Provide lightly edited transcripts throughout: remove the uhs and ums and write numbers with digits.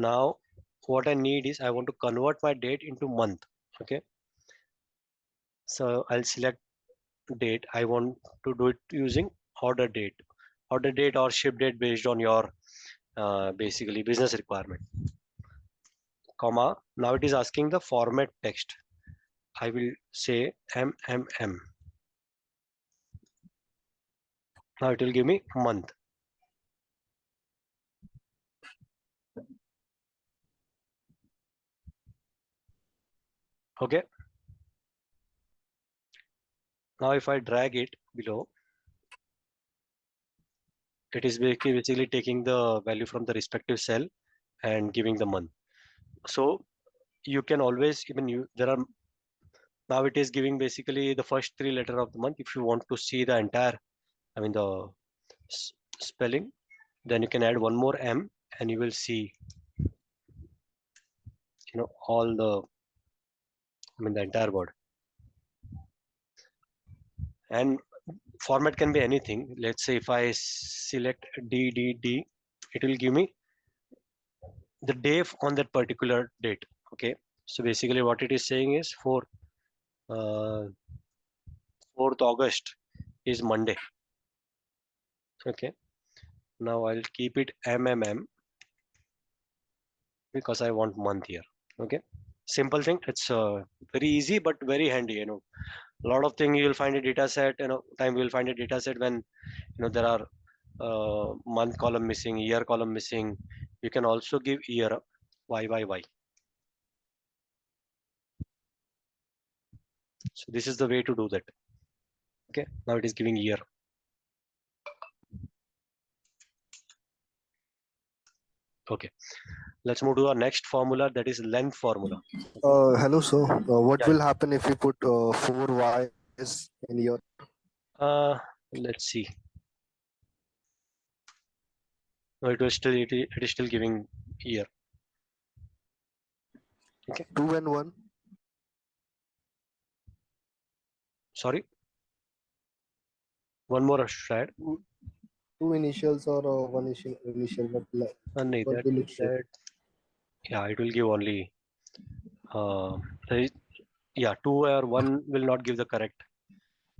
Now what I need is I want to convert my date into month. Okay, so I'll select date. I want to do it using order date, or ship date based on your basically business requirement, comma. Now it is asking the format text. I will say MMM. Now it will give me month. Okay. Now if I drag it below, it is basically taking the value from the respective cell and giving the month. So you can always, even you, there are, now it is giving basically the first three letter of the month. If you want to see the entire, I mean the spelling, then you can add one more M and you will see, all the, I mean the entire word. And format can be anything. Let's say if I select DDD, it will give me the day on that particular date. Okay, so basically what it is saying is for 4th August is Monday. Okay, now I'll keep it MMM because I want month here. Okay, simple thing. It's very easy but very handy. A lot of things you will find a data set. Time you will find a data set when there are month column missing, year column missing. You can also give year Y. So this is the way to do that. Okay, now it is giving year. Okay, let's move to our next formula, that is length formula. Hello, sir. What Yeah. will happen if we put 4Ys in your? Let's see. No, it is still giving year. Okay. 2 and 1. Sorry. One more shred. Two initials or one initial, but what will it show? Yeah, it will give only. Yeah, 2 or 1 will not give the correct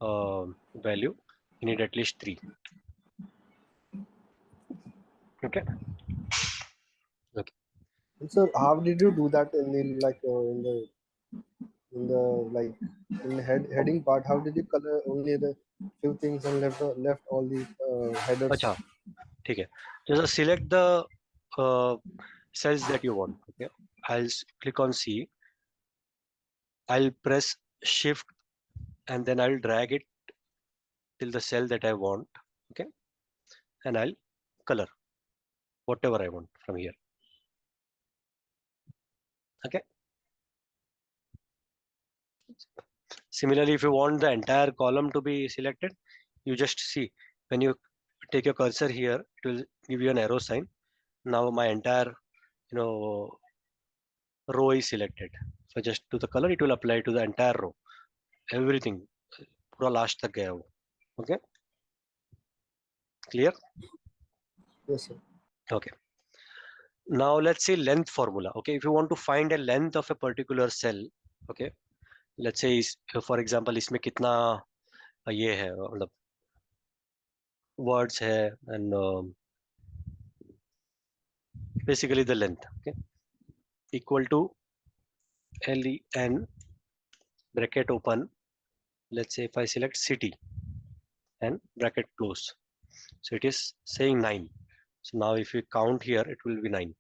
value. You need at least 3. Okay. Okay. And sir, how did you do that in the heading part? How did you color only the few things and left all the headers? अच्छा, ठीक है. Just select the cells that you want. Okay. I'll click on C. I'll press Shift and then I'll drag it till the cell that I want. Okay. And I'll color whatever I want from here. Okay. Similarly, if you want the entire column to be selected, you just see when you take your cursor here, it will give you an arrow sign. Now my entire row is selected. So just to the color, it will apply to the entire row. Everything, पूरा last तक गया वो. Okay. Clear? Yes, sir. Okay. Now let's say length formula. Okay, if you want to find a length of a particular cell, okay, let's say for example इसमें कितना ये है मतलब words है and basically the length. Okay, equal to len bracket open. Let's say if I select city and bracket close, so it is saying 9. So now if we count here, it will be 9.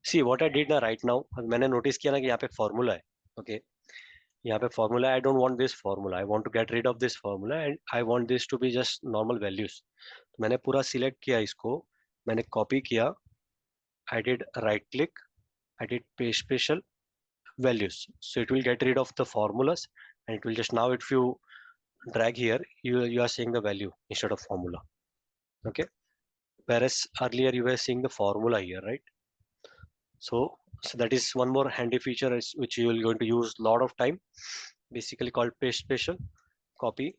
See what I did now right now, मैंने notice किया ना कि यहाँ पे formula है. Okay, यहाँ पे formula, I don't want this formula. I want to get rid of this formula and I want this to be just normal values. तो मैंने पूरा select किया इसको, मैंने copy किया, I did right click, I did paste special values. So it will get rid of the formulas and it will just, now if you drag here, you are seeing the value instead of formula. Okay, whereas earlier you were seeing the formula here, right? So that is one more handy feature which you will going to use a lot of time, basically called paste special, copy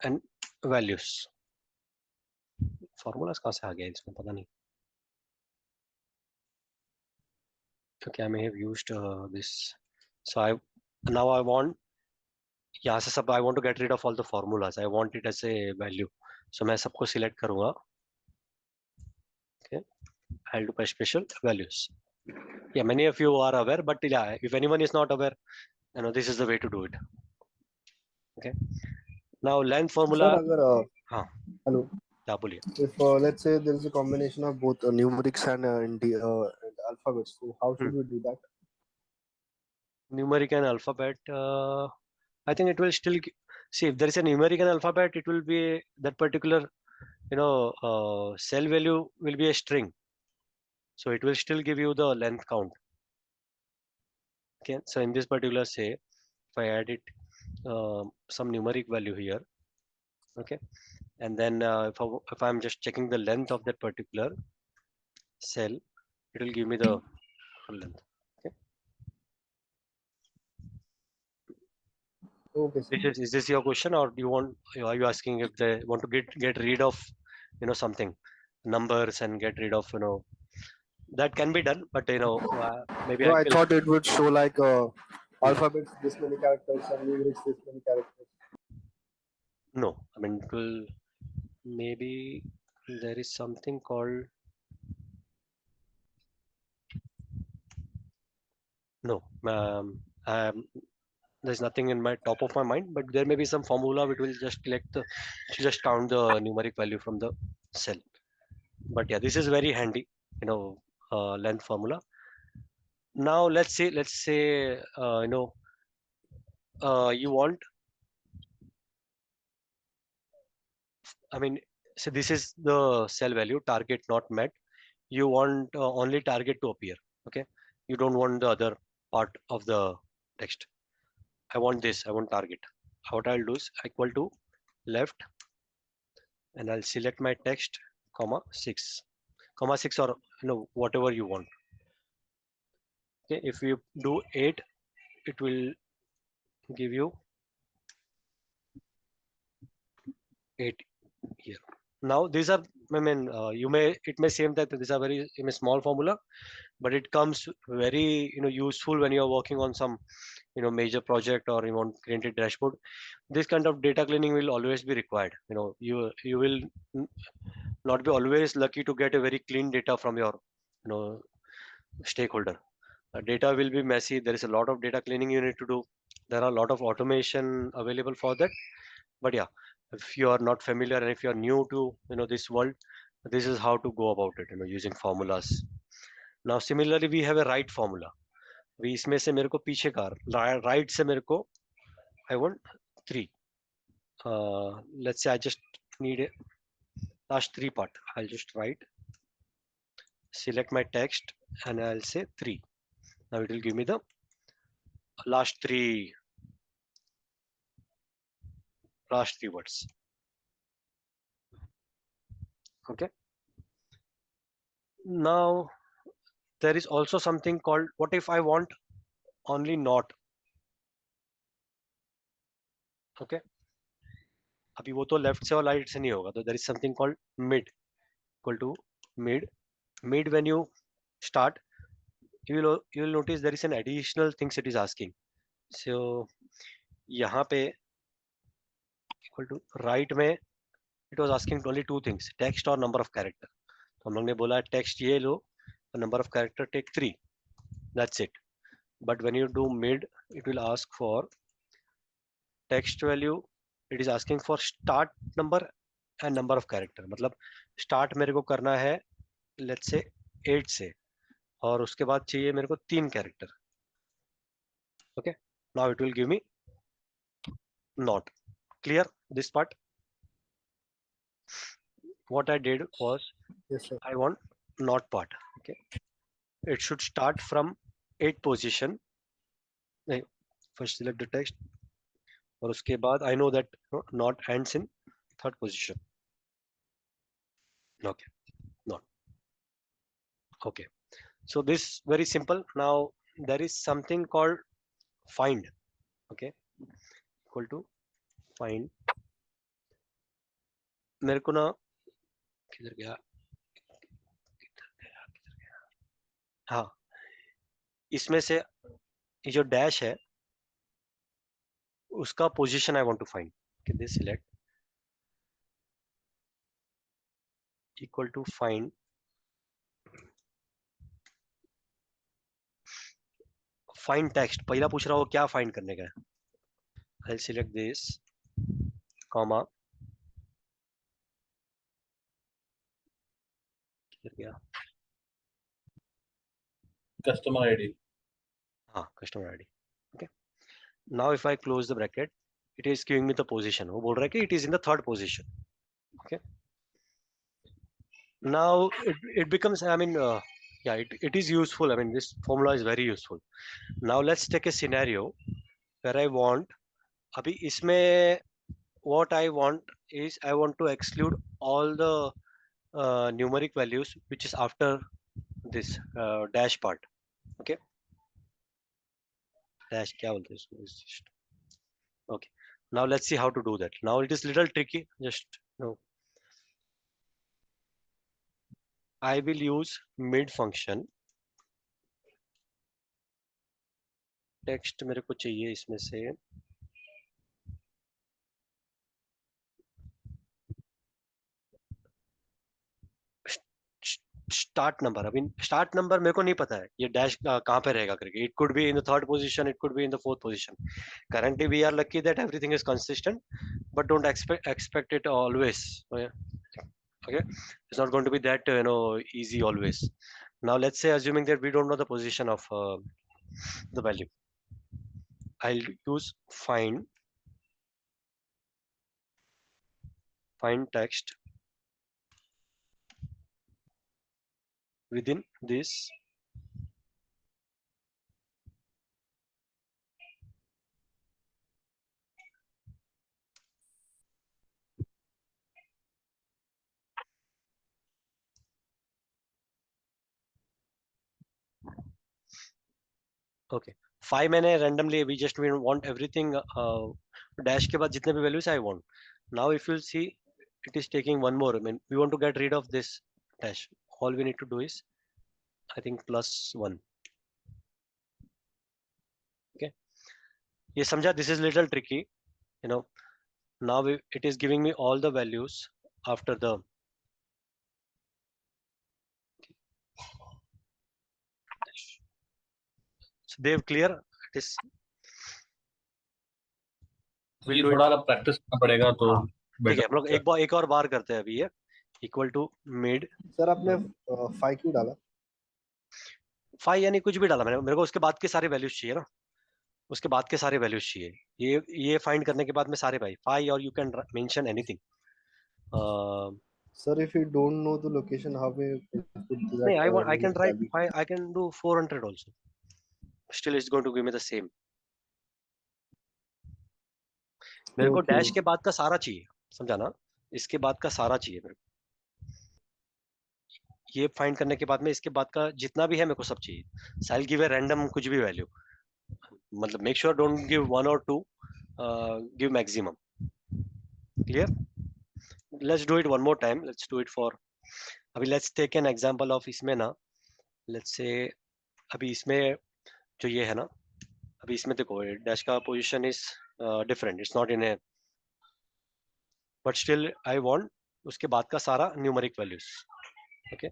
and values. Formulas कहाँ से आ गया इसमें पता नहीं. Okay, I may have used this. So now I want, यहाँ से सब I want to get rid of all the formulas. I want it as a value. So मैं सबको select करूँगा. Okay, I'll do special values. Yeah, many of you are aware, but yeah, if anyone is not aware, this is the way to do it. Okay. Now length formula. Sir, अगर हाँ. hello. क्या बोलिए. If let's say there is a combination of both numerics and and alphabets, so how should we do that? Numeric and alphabet. I think it will still see if there is a numeric and alphabet, it will be that particular cell value will be a string, so it will still give you the length count. Okay, so in this particular, say if I add it some numeric value here, okay, and then if I'm just checking the length of that particular cell, it will give me the length. Okay, sir. Is this your question, or do you want, are you asking if they want to get rid of something, numbers, and get rid of that can be done, but maybe No, I I will. thought it would show like alphabets this many characters and numerics this many characters. No, I mean it will, maybe there is something called, no, there's nothing in my top of my mind, but there may be some formula which will just just count the numeric value from the cell. But yeah, this is very handy, length formula. Now let's say you want, I mean, so this is the cell value, target not met. You want only target to appear. Okay, you don't want the other part of the text. I want this, I want target. What I'll do is equal to left, and I'll select my text, comma 6, or whatever you want. Okay, if you do 8, it will give you 8 here. Now these are, I mean, it may seem that these are very small formula, but it comes very useful when you are working on some major project, or you want create a dashboard. This kind of data cleaning will always be required. You will not be always lucky to get a very clean data from your stakeholder. Data will be messy. There is a lot of data cleaning you need to do. There are a lot of automation available for that. But yeah, if you are not familiar and if you are new to this world, this is how to go about it, using formulas. Now similarly, we have a right formula. We इसमें से मेरे को पीछे का right से मेरे को I want 3. Let's say I just need a last 3 part. I'll just write, select my text, and I'll say 3. Now it will give me the last three words. Okay. Now there is also something called, what if I want only not. Okay, अभी वो तो left से और right से नहीं होगा, तो there is something called mid, equal to mid when you start, you will notice there is an additional things it is asking. So यहाँ पे equal to right में it was asking only 2 things, text और number of character. तो हम लोग ने बोला text ये लो, number of character take 3, that's it. But when you do mid, it will ask for text value. It is asking for start number and number of character. मतलब start मेरे को करना है let's say 8 से, और उसके बाद चाहिए मेरे को 3 character. Okay, now it will give me not. Clear this part? What I did was, Yes, sir. I want not part. Okay, it should start from 8 position. First select the text, और उसके बाद I know that not ends in third position. Okay, not. Okay, so this very simple. Now there is something called find. Okay, equal to find. मेरे को ना किधर गया, हाँ, इसमें से ये जो डैश है उसका position I want to find. This select equal to find text. पहला पूछ रहा हो क्या फाइंड करने का है. आई सिलेक्ट दिस कॉमा, किधर गया, कस्टमर आईडी. हाँ, customer ID. Okay, now if I close the bracket it is giving me the position. वो बोल रहा है कि it is in the third position. Okay, now it becomes, I mean, yeah, it is useful. I mean, this formula is very useful. Now let's take a scenario where I want, abhi isme what I want is I want to exclude all the numeric values which is after this dash part. Okay, dash kya bolte hain usko. Okay, now let's see how to do that. Now it is little tricky. Just no, I will use mid function. Text मेरे को चाहिए इसमें से start number. अभी start number मेरे को नहीं पता है ये डैश कहाँ पे रहेगा करके. It could be in the third position, it could be in the fourth position. currently we are lucky that everything is consistent, but don't expect it always. Okay, it's not going to be that easy always. Now let's say assuming that we don't know the position of the value, I'll use find text within this okay. 5 मैंने randomly we just we want everything dash के बाद जितने भी values I want. Now if you see it is taking one more. I mean we want to get rid of this dash. All we need to do is I think +1. Okay, ये समझा. This is little tricky, you know. Now it is giving me all the values after the dash. So they have clear. It is ये थोड़ा practice करना पड़ेगा तो ठीक है. हम लोग एक और बार करते हैं अभी. ये इक्वल टू मिड. सर आपने 5 क्यों डाला? 5 यानी कुछ भी डाला मैंने. मेरे को उसके बाद के सारे वैल्यूज चाहिए ना. उसके बाद के सारे वैल्यूज चाहिए. ये फाइंड करने के बाद में सारे भाई 5 और you can mention anything. Sir, if you don't know the location, how may you put that? नहीं, I can write 5. I can do 400 also. Still it's going to give me the same. मेरे को dash के बाद का सारा चाहिए, समझा ना. इसके बाद का सारा चाहिए मेरे को. ये फाइंड करने के बाद में इसके बाद का जितना भी है मेरे को सब चाहिए. So I'll give a random कुछ भी वैल्यू. मतलब make sure don't give 1 or 2. Give maximum. Clear? Let's do it one more time. Let's do it for अभी let's take an example of इसमें ना. Let's say अभी इसमें जो ये है ना, अभी इसमें देखो डैश का position is different. It's not in a, but still I want उसके बाद का सारा numeric values. Okay,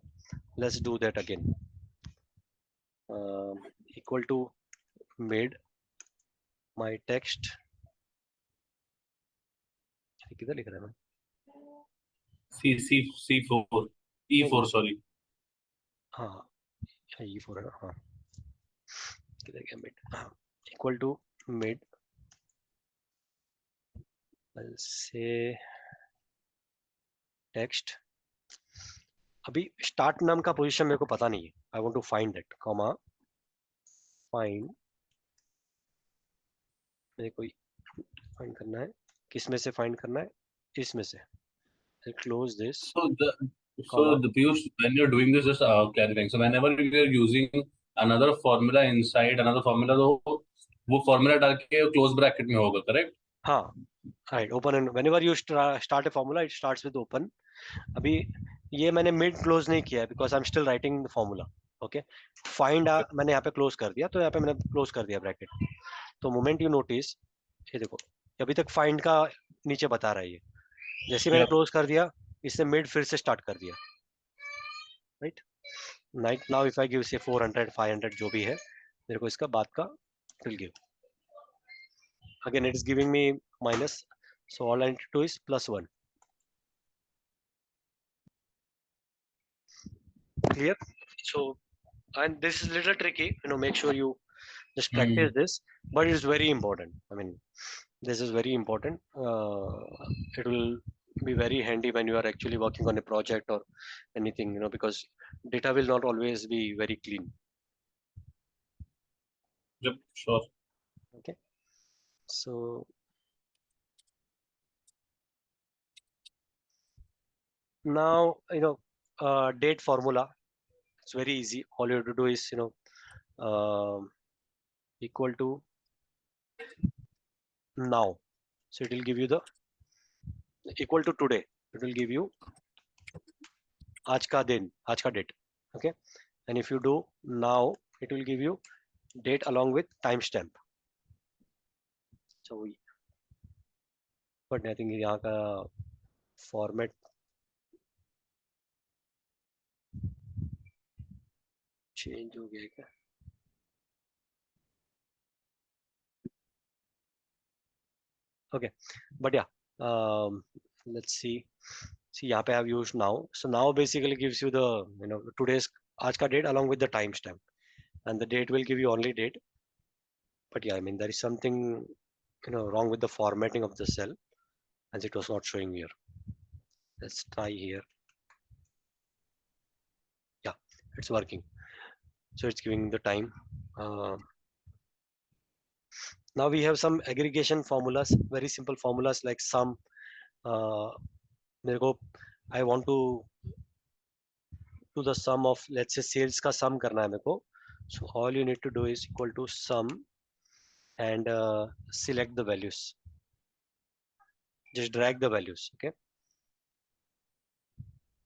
let's do that again. Equal to mid my text. किधर लिख रहा है मैं? C4 E4 sorry. हाँ, E4 है ना. हाँ, किधर गया mid? हाँ, equal to mid. I'll say text. अभी स्टार्ट नाम का पोजीशन मेरे को पता नहीं है. I want to find that, comma find. मेरे को फाइंड करने करना है, किस में से फाइंड करना है, इसमें से. I'll close this, comma. The Piyush, when you're doing this, just clarifying. So whenever you're using another formula inside another formula, तो वो formula डाल के close bracket में होगा, correct? हाँ, right. Open and whenever you start a formula, it starts with open. अभी ये मैंने mid close नहीं किया है because I'm still writing the formula. Okay. Find मैंने यहाँ पे close कर दिया, तो यहाँ पे मैंने close कर दिया bracket. तो moment you notice, ये देखो, अभी तक find का नीचे बता रहा है ये. जैसे मैंने close कर दिया, इसने mid फिर से start कर दिया. Right. Now if I give say 400, 500 जो भी है, मेरे को इसका बाद का will give. Again, it is giving me minus. So all I need to do is +1. Clear? So, and this is a little tricky, make sure you just practice this, but it is very important. I mean, this is very important. It will be very handy when you are actually working on a project or anything, because data will not always be very clean. Yep, sure. Okay. So now, date formula, it's very easy. All you have to do is, equal to now. So it will give you the equal to today. It will give you आज का दिन, आज का date. Okay. And if you do now, it will give you date along with timestamp. So but I think यहाँ का format change हो गया क्या? Okay, but yeah, let's see. See, यहाँ पे I have used now. So now basically gives you the today's आज का date along with the timestamp, and the date will give you only date. But yeah, I mean there is something wrong with the formatting of the cell, as it was not showing here. Let's try here. Yeah, it's working. So it's giving the time. Now we have some aggregation formulas, very simple formulas like sum. I want to do the sum of, let's say, sales का sum करना है मेरे को. So all you need to do is equal to sum and select the values. Just drag the values, okay?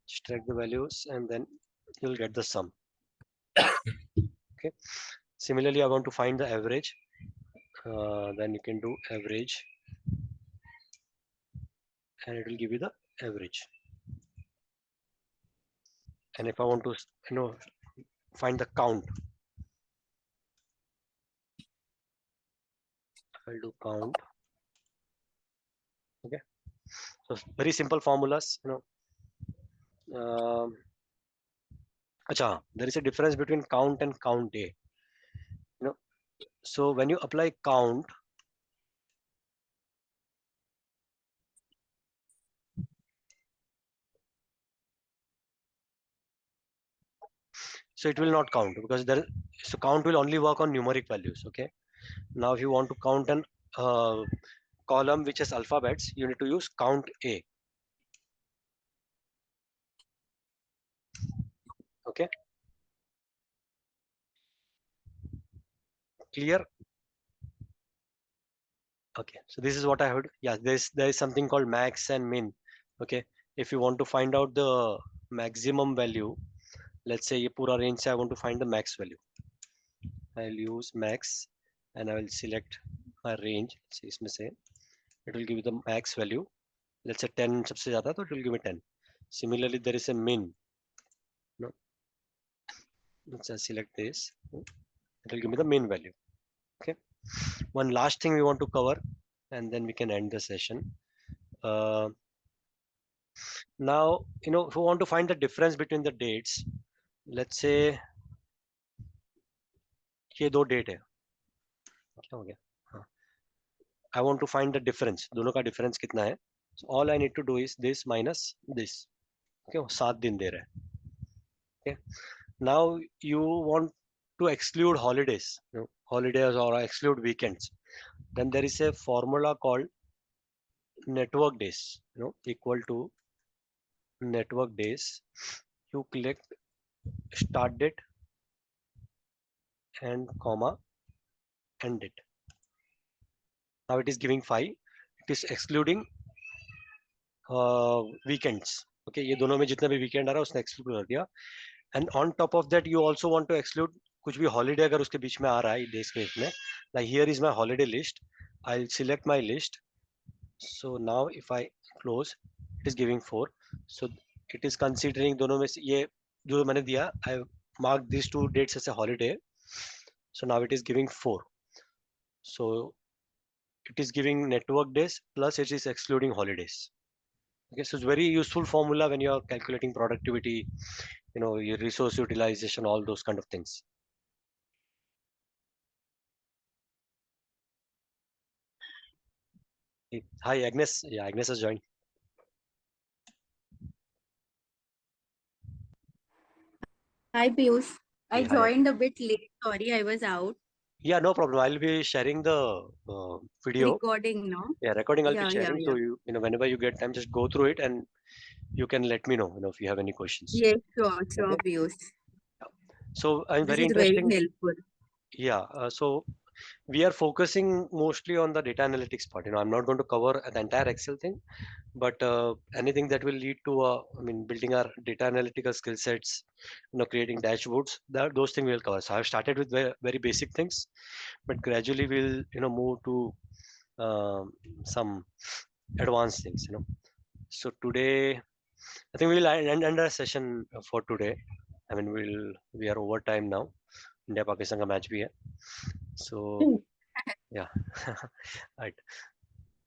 Just drag the values and then you'll get the sum. Okay. Similarly, I want to find the average. Then you can do average and it will give you the average. And if I want to find the count, I'll do count. Okay, so very simple formulas. There is a difference between count and count A. So when you apply count, so it will not count because so count will only work on numeric values. Okay. Now if you want to count an column which has alphabets, you need to use count A. Okay. Clear? Okay. So this is what I heard. Yeah, there is something called max and min. Okay. If you want to find out the maximum value, let's say ये पूरा range से I want to find the max value. I'll use max and I will select my range. So इसमें से it will give you the max value. Let's say 10 सबसे ज़्यादा तो it will give me 10. Similarly, there is a min. No. Let's select this. It will give me the min value. Okay. One last thing we want to cover, and then we can end the session. Now, if you want to find the difference between the dates, let's say ये दो date है, क्या हो गया? हाँ. I want to find the difference. दोनों का difference कितना है? So all I need to do is this minus this. Okay, 7 दिन दे रहा है. Okay. Now you want to exclude holidays, holidays or exclude weekends. Then there is a formula called network days, equal to network days. You click start date and comma end date. Now it is giving 5. It is excluding weekends. Okay, ये दोनों में जितना भी weekend आ रहा है उसने exclude कर दिया. And on top of that, you also want to exclude कुछ भी holiday अगर उसके बीच में आ रहा है days के इसमें. Like here is my holiday list. I'll select my list. So now if I close, it is giving 4. So it is considering दोनों में से ये जो मैंने दिया, I marked these 2 dates as a holiday. So now it is giving 4. So it is giving network days plus it is excluding holidays. Okay, so it's very useful formula when you are calculating productivity, your resource utilization, all those kind of things. Hi, Agnes. Yeah, Agnes has joined. Hi, Piyush. I Yeah, hi. joined a bit late. Sorry, I was out. Yeah, no problem. I'll be sharing the video. Recording now. Yeah, recording I'll Yeah, be yeah, sharing. yeah. So whenever you get time, just go through it and you can let me know, if you have any questions. Yes, sure, Okay. Piyush. So I'm This very is very interesting. helpful. Yeah. So we are focusing mostly on the data analytics part. I'm not going to cover the entire Excel thing, but anything that will lead to building our data analytical skill sets, creating dashboards, those things we'll cover. So I've started with very, very basic things, but gradually we'll move to some advanced things. So today I think we'll end our session for today. We are over time now. India Pakistan का match भी है. So yeah. Right.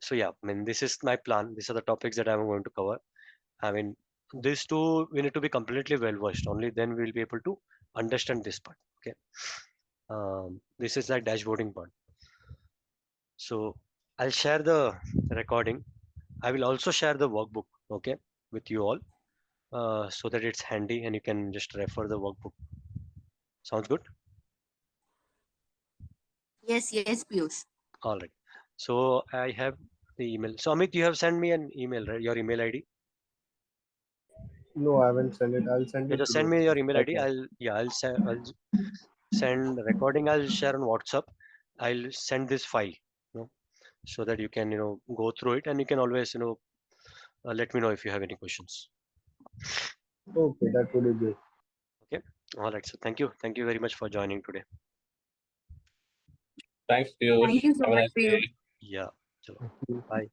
So yeah, this is my plan. These are the topics that I'm going to cover. These two we need to be completely well versed. Only then we'll be able to understand this part. Okay. This is like dashboarding part. So I'll share the recording. I will also share the workbook. Okay, with you all, so that it's handy and you can just refer the workbook. Sounds good. Yes, Piyush. All right. So I have the email. So Amit, you have sent me an email, right? Your email ID. No, I haven't sent it. I'll send Yeah, it just today. send me your email Right ID. now. I'll send the recording. I'll share on WhatsApp. I'll send this file, so that you can go through it and you can always let me know if you have any questions. Okay, that would be great. Okay. All right. So thank you very much for joining today. Thanks, Piyush. Thank you so Have a much, nice Piyush. day. Yeah. Chalo. Thank you. Bye.